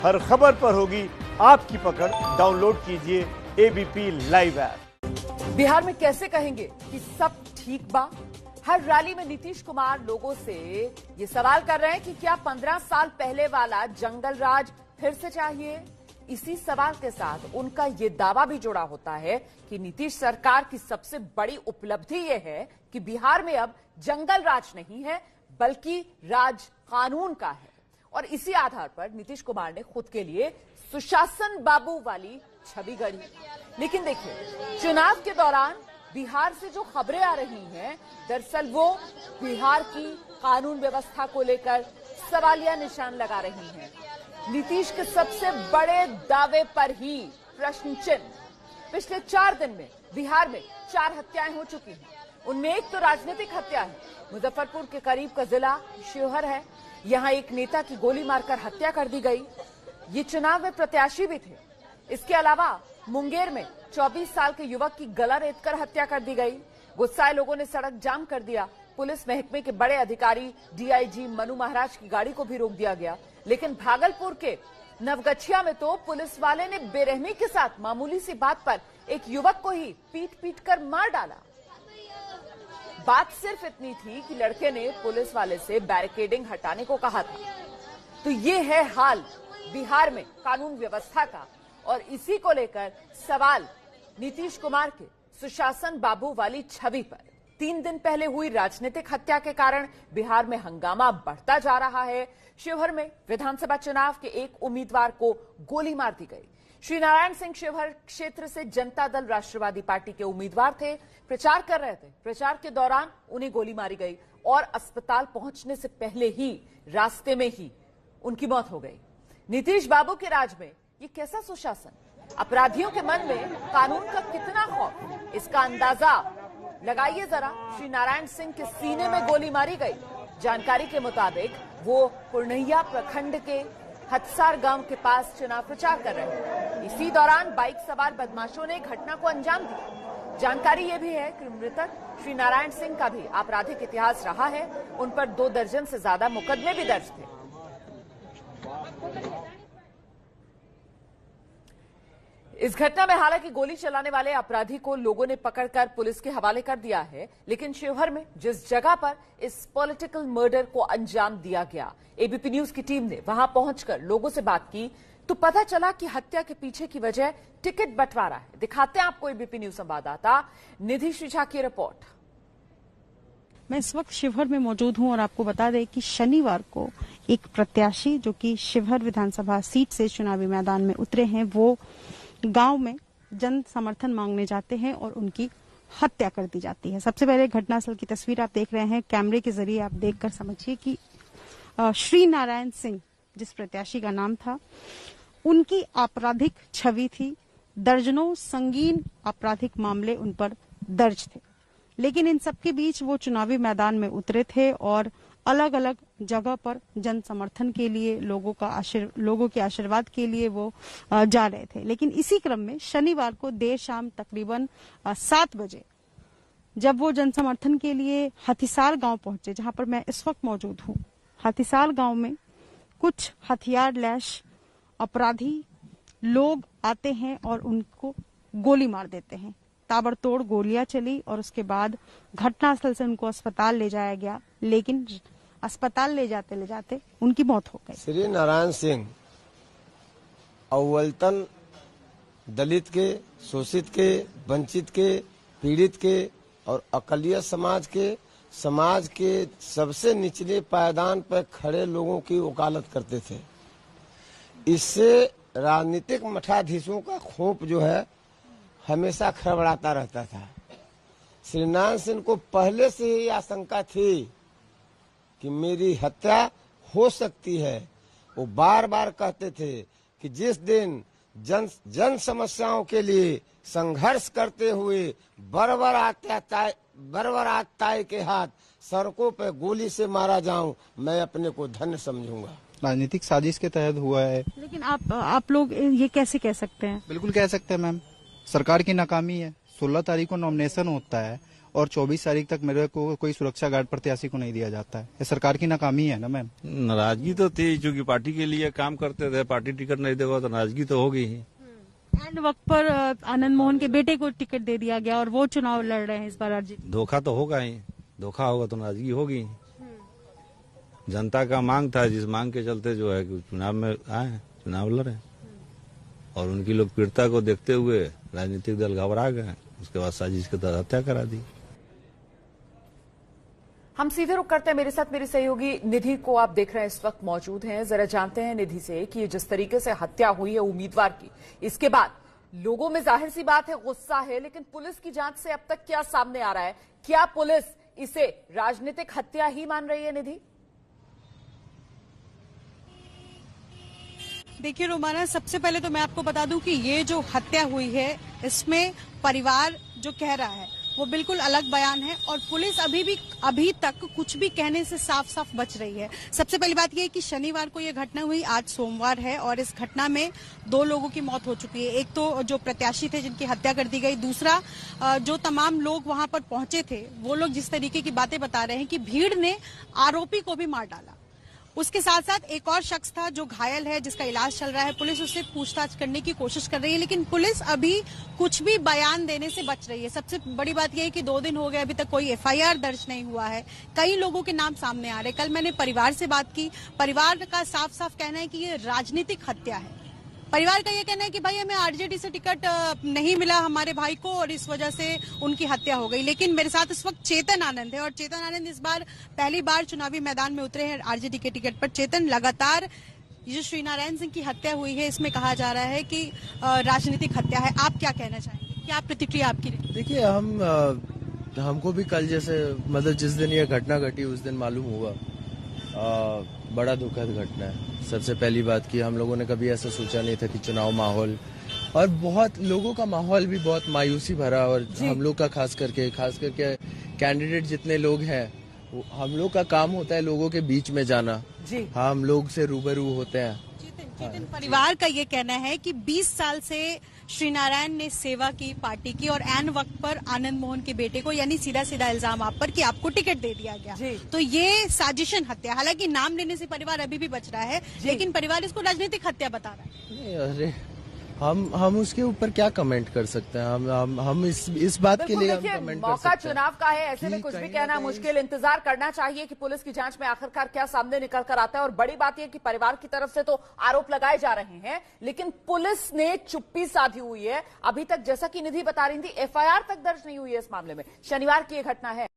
हर खबर पर होगी आपकी पकड़। डाउनलोड कीजिए एबीपी लाइव ऐप। बिहार में कैसे कहेंगे कि सब ठीक बा? हर रैली में नीतीश कुमार लोगों से ये सवाल कर रहे हैं कि क्या 15 साल पहले वाला जंगल राज फिर से चाहिए? इसी सवाल के साथ उनका ये दावा भी जुड़ा होता है कि नीतीश सरकार की सबसे बड़ी उपलब्धि ये है कि बिहार में अब जंगल राज नहीं है बल्कि राज कानून का है। और इसी आधार पर नीतीश कुमार ने खुद के लिए सुशासन बाबू वाली छवि गढ़ी। लेकिन देखिए, चुनाव के दौरान बिहार से जो खबरें आ रही हैं, दरअसल वो बिहार की कानून व्यवस्था को लेकर सवालिया निशान लगा रही हैं। नीतीश के सबसे बड़े दावे पर ही प्रश्न चिन्ह। पिछले 4 दिन में बिहार में 4 हत्याएं हो चुकी हैं। उनमें एक तो राजनीतिक हत्या है। मुजफ्फरपुर के करीब का जिला शिवहर है। यहां एक नेता की गोली मारकर हत्या कर दी गई। ये चुनाव में प्रत्याशी भी थे। इसके अलावा मुंगेर में 24 साल के युवक की गला रेतकर हत्या कर दी गई। गुस्साए लोगों ने सड़क जाम कर दिया। पुलिस महकमे के बड़े अधिकारी डीआईजी मनु महाराज की गाड़ी को भी रोक दिया गया। लेकिन भागलपुर के नवगछिया में तो पुलिस वाले ने बेरहमी के साथ मामूली सी बात पर एक युवक को ही पीट कर मार डाला। बात सिर्फ इतनी थी कि लड़के ने पुलिस वाले से बैरिकेडिंग हटाने को कहा था। तो ये है हाल बिहार में कानून व्यवस्था का। और इसी को लेकर सवाल नीतीश कुमार के सुशासन बाबू वाली छवि पर। 3 दिन पहले हुई राजनीतिक हत्या के कारण बिहार में हंगामा बढ़ता जा रहा है। शिवहर में विधानसभा चुनाव के एक उम्मीदवार को गोली मार दी गई। श्री नारायण सिंह शिवहर क्षेत्र से जनता दल राष्ट्रवादी पार्टी के उम्मीदवार थे, प्रचार कर रहे थे। प्रचार के दौरान उन्हें गोली मारी गई और अस्पताल पहुंचने से पहले ही रास्ते में ही उनकी मौत हो गई। नीतीश बाबू के राज में ये कैसा सुशासन? अपराधियों के मन में कानून का कितना खौफ, इसका अंदाजा लगाइए जरा। श्री नारायण सिंह के सीने में गोली मारी गई। जानकारी के मुताबिक वो पूर्णिया प्रखंड के हथसार गांव के पास चुनाव प्रचार कर रहे थे। इसी दौरान बाइक सवार बदमाशों ने घटना को अंजाम दिया। जानकारी ये भी है कि मृतक श्री नारायण सिंह का भी आपराधिक इतिहास रहा है। उन पर 2 दर्जन से ज्यादा मुकदमे भी दर्ज थे। इस घटना में हालांकि गोली चलाने वाले अपराधी को लोगों ने पकड़कर पुलिस के हवाले कर दिया है। लेकिन शिवहर में जिस जगह पर इस पॉलिटिकल मर्डर को अंजाम दिया गया, एबीपी न्यूज की टीम ने वहां पहुंचकर लोगों से बात की तो पता चला कि हत्या के पीछे की वजह टिकट बंटवारा है। दिखाते हैं आपको एबीपी न्यूज संवाददाता निधि श्रीझा की रिपोर्ट। मैं इस वक्त शिवहर में मौजूद हूं और आपको बता दें कि शनिवार को एक प्रत्याशी जो कि शिवहर विधानसभा सीट से चुनावी मैदान में उतरे हैं, वो गांव में जन समर्थन मांगने जाते हैं और उनकी हत्या कर दी जाती है। सबसे पहले घटनास्थल की तस्वीर आप देख रहे हैं। कैमरे के जरिए आप देखकर समझिए कि श्री नारायण सिंह जिस प्रत्याशी का नाम था, उनकी आपराधिक छवि थी। दर्जनों संगीन आपराधिक मामले उन पर दर्ज थे। लेकिन इन सबके बीच वो चुनावी मैदान में उतरे थे और अलग अलग जगह पर जन समर्थन के लिए लोगों के आशीर्वाद के लिए वो जा रहे थे। लेकिन इसी क्रम में शनिवार को देर शाम तकरीबन 7 बजे जब वो जन समर्थन के लिए हथिसार गांव पहुंचे, जहां पर मैं इस वक्त मौजूद हूं, हथिसार गांव में कुछ हथियार लैश अपराधी लोग आते हैं और उनको गोली मार देते हैं। ताबड़तोड़ गोलियां चली और उसके बाद घटनास्थल से उनको अस्पताल ले जाया गया। लेकिन अस्पताल ले जाते उनकी मौत हो गई। श्री नारायण सिंह अव्वलतन दलित के, शोषित के, वंचित के, पीड़ित के और अकलियत समाज के सबसे निचले पायदान पर खड़े लोगों की वकालत करते थे। इससे राजनीतिक मठाधीशों का खौफ जो है हमेशा खड़बड़ाता रहता था। श्री नारायण सिंह को पहले से ही आशंका थी कि मेरी हत्या हो सकती है। वो बार बार कहते थे कि जिस दिन जन समस्याओं के लिए संघर्ष करते हुए बर्बराताई के हाथ सड़कों पर गोली से मारा जाऊं, मैं अपने को धन्य समझूंगा। राजनीतिक साजिश के तहत हुआ है। लेकिन आप लोग ये कैसे कह सकते हैं? बिल्कुल कह सकते हैं मैम, सरकार की नाकामी है। 16 तारीख को नॉमिनेशन होता है और 24 तारीख तक मेरे को कोई सुरक्षा गार्ड प्रत्याशी को नहीं दिया जाता है। ये सरकार की नाकामी है ना मैम। नाराजगी तो थी, क्योंकि पार्टी के लिए काम करते थे, पार्टी टिकट नहीं देगा तो नाराजगी तो होगी ही। एंड वक्त पर आनंद मोहन के बेटे को टिकट दे दिया गया और वो चुनाव लड़ रहे हैं इस बार आरजेडी। धोखा तो होगा ही, धोखा होगा तो नाराजगी होगी। जनता का मांग था, जिस मांग के चलते जो है कि चुनाव में आए, चुनाव लड़े, और उनकी लोकप्रियता को देखते हुए राजनीतिक दल घबरा गए, उसके बाद साजिश के तहत हत्या करा दी। हम सीधे रुक करते हैं, मेरे साथ मेरी सहयोगी निधि को आप देख रहे हैं इस वक्त मौजूद हैं। जरा जानते हैं निधि से कि जिस तरीके से हत्या हुई है उम्मीदवार की, इसके बाद लोगों में जाहिर सी बात है गुस्सा है, लेकिन पुलिस की जांच से अब तक क्या सामने आ रहा है? क्या पुलिस इसे राजनीतिक हत्या ही मान रही है? निधि, देखिए रोमाना, सबसे पहले तो मैं आपको बता दूं कि ये जो हत्या हुई है इसमें परिवार जो कह रहा है वो बिल्कुल अलग बयान है, और पुलिस अभी तक कुछ भी कहने से साफ साफ बच रही है। सबसे पहली बात यह है कि शनिवार को ये घटना हुई, आज सोमवार है, और इस घटना में 2 लोगों की मौत हो चुकी है। एक तो जो प्रत्याशी थे जिनकी हत्या कर दी गई, दूसरा जो तमाम लोग वहां पर पहुंचे थे वो लोग जिस तरीके की बातें बता रहे हैं कि भीड़ ने आरोपी को भी मार डाला। उसके साथ साथ एक और शख्स था जो घायल है, जिसका इलाज चल रहा है। पुलिस उससे पूछताछ करने की कोशिश कर रही है, लेकिन पुलिस अभी कुछ भी बयान देने से बच रही है। सबसे बड़ी बात यह है कि 2 दिन हो गए, अभी तक कोई एफआईआर दर्ज नहीं हुआ है। कई लोगों के नाम सामने आ रहे। कल मैंने परिवार से बात की, परिवार का साफ साफ कहना है कि ये राजनीतिक हत्या है। परिवार का ये कहना है कि भाई हमें आरजेडी से टिकट नहीं मिला हमारे भाई को, और इस वजह से उनकी हत्या हो गई। लेकिन मेरे साथ इस वक्त चेतन आनंद है, और चेतन आनंद इस बार पहली बार चुनावी मैदान में उतरे हैं आरजेडी के टिकट पर। चेतन, लगातार जो श्रीनारायण सिंह की हत्या हुई है इसमें कहा जा रहा है कि राजनीतिक हत्या है, आप क्या कहना चाहेंगे? क्या प्रतिक्रिया आपकी? देखिए, हमको भी कल जैसे मतलब जिस दिन ये घटना घटी उस दिन मालूम हुआ, बड़ा दुखद घटना है। सबसे पहली बात कि हम लोगों ने कभी ऐसा सोचा नहीं था कि चुनाव माहौल, और बहुत लोगों का माहौल भी बहुत मायूसी भरा, और हम लोग का खास करके कैंडिडेट जितने लोग हैं, हम लोग का काम होता है लोगों के बीच में जाना। जी हाँ, हम लोग से रूबरू होते हैं। चेतन, परिवार का ये कहना है कि 20 साल से श्रीनारायण ने सेवा की पार्टी की, और एन वक्त पर आनंद मोहन के बेटे को, यानी सीधा सीधा इल्जाम आप पर कि आपको टिकट दे दिया गया, तो ये साजिशन हत्या। हालांकि नाम लेने से परिवार अभी भी बच रहा है, लेकिन परिवार इसको राजनीतिक हत्या बता रहा है। अरे हम उसके ऊपर क्या कमेंट कर सकते हैं? हम इस बात के लिए हम कमेंट कर सकते हैं। मौका चुनाव का है, ऐसे में कुछ भी कहना मुश्किल। इंतजार करना चाहिए कि पुलिस की जांच में आखिरकार क्या सामने निकल कर आता है। और बड़ी बात यह कि परिवार की तरफ से तो आरोप लगाए जा रहे हैं, लेकिन पुलिस ने चुप्पी साधी हुई है। अभी तक जैसा कि निधि बता रही थी, एफआईआर तक दर्ज नहीं हुई है इस मामले में। शनिवार की यह घटना है।